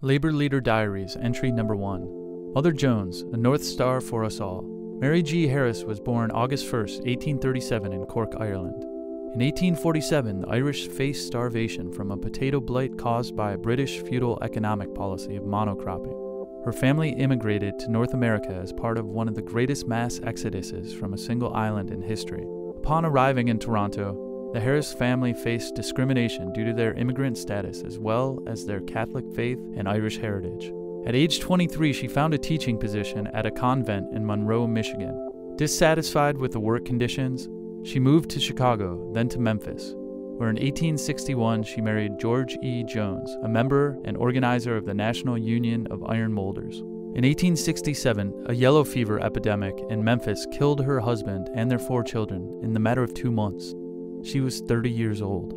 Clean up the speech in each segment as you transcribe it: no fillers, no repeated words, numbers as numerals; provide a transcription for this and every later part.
Labor Leader Diaries, entry number 1. Mother Jones, a North Star for us all. Mary G. Harris was born August 1, 1837 in Cork, Ireland. In 1847, the Irish faced starvation from a potato blight caused by a British feudal economic policy of monocropping. Her family immigrated to North America as part of one of the greatest mass exoduses from a single island in history. Upon arriving in Toronto, the Harris family faced discrimination due to their immigrant status as well as their Catholic faith and Irish heritage. At age 23, she found a teaching position at a convent in Monroe, Michigan. Dissatisfied with the work conditions, she moved to Chicago, then to Memphis, where in 1861 she married George E. Jones, a member and organizer of the National Union of Iron Molders. In 1867, a yellow fever epidemic in Memphis killed her husband and their 4 children in the matter of 2 months. She was 30 years old.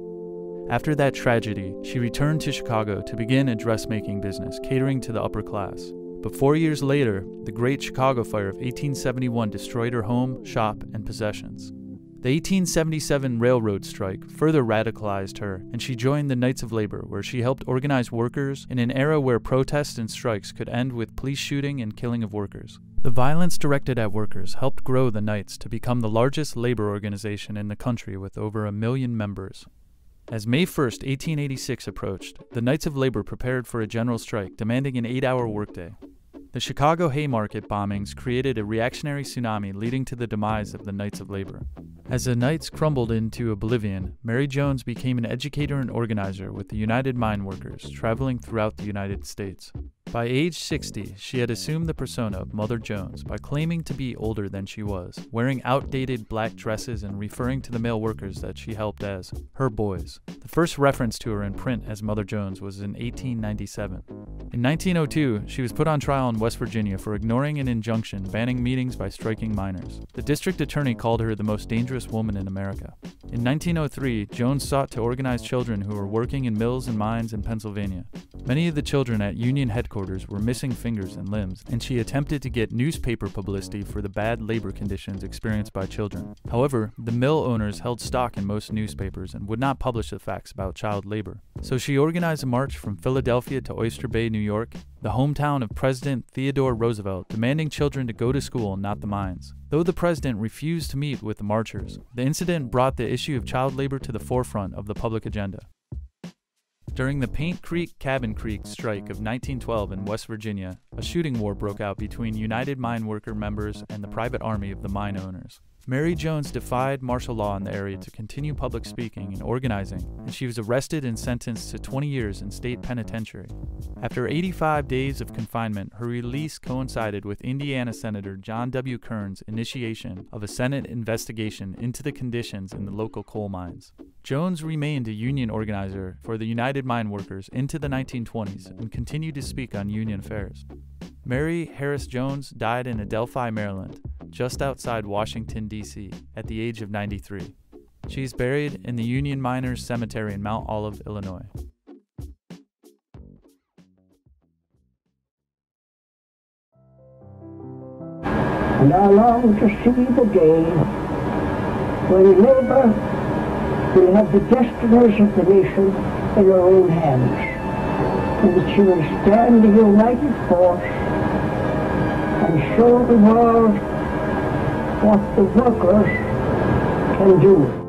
After that tragedy, she returned to Chicago to begin a dressmaking business, catering to the upper class. But 4 years later, the Great Chicago Fire of 1871 destroyed her home, shop, and possessions. The 1877 railroad strike further radicalized her, and she joined the Knights of Labor, where she helped organize workers in an era where protests and strikes could end with police shooting and killing of workers. The violence directed at workers helped grow the Knights to become the largest labor organization in the country with over 1 million members. As May 1, 1886 approached, the Knights of Labor prepared for a general strike demanding an 8-hour workday. The Chicago Haymarket bombings created a reactionary tsunami leading to the demise of the Knights of Labor. As the Knights crumbled into oblivion, Mary Jones became an educator and organizer with the United Mine Workers, traveling throughout the United States. By age 60, she had assumed the persona of Mother Jones by claiming to be older than she was, wearing outdated black dresses and referring to the male workers that she helped as her boys. The first reference to her in print as Mother Jones was in 1897. In 1902, she was put on trial in West Virginia for ignoring an injunction banning meetings by striking miners. The district attorney called her the most dangerous woman in America. In 1903, Jones sought to organize children who were working in mills and mines in Pennsylvania. Many of the children at Union headquarters were missing fingers and limbs, and she attempted to get newspaper publicity for the bad labor conditions experienced by children. However, the mill owners held stock in most newspapers and would not publish the facts about child labor. So she organized a march from Philadelphia to Oyster Bay, New York, the hometown of President Theodore Roosevelt, demanding children to go to school, not the mines. Though the president refused to meet with the marchers, the incident brought the issue of child labor to the forefront of the public agenda. During the Paint Creek Cabin Creek strike of 1912 in West Virginia, a shooting war broke out between United Mine Worker members and the private army of the mine owners. Mary Jones defied martial law in the area to continue public speaking and organizing, and she was arrested and sentenced to 20 years in state penitentiary. After 85 days of confinement, her release coincided with Indiana Senator John W. Kern's initiation of a Senate investigation into the conditions in the local coal mines. Jones remained a union organizer for the United Mine Workers into the 1920s and continued to speak on union affairs. Mary Harris Jones died in Adelphi, Maryland, just outside Washington, D.C., at the age of 93. She is buried in the Union Miners Cemetery in Mount Olive, Illinois. And I long to see the day when labor will have the destinies of the nation in her own hands, and that she will stand a united force and show the world what the workers can do.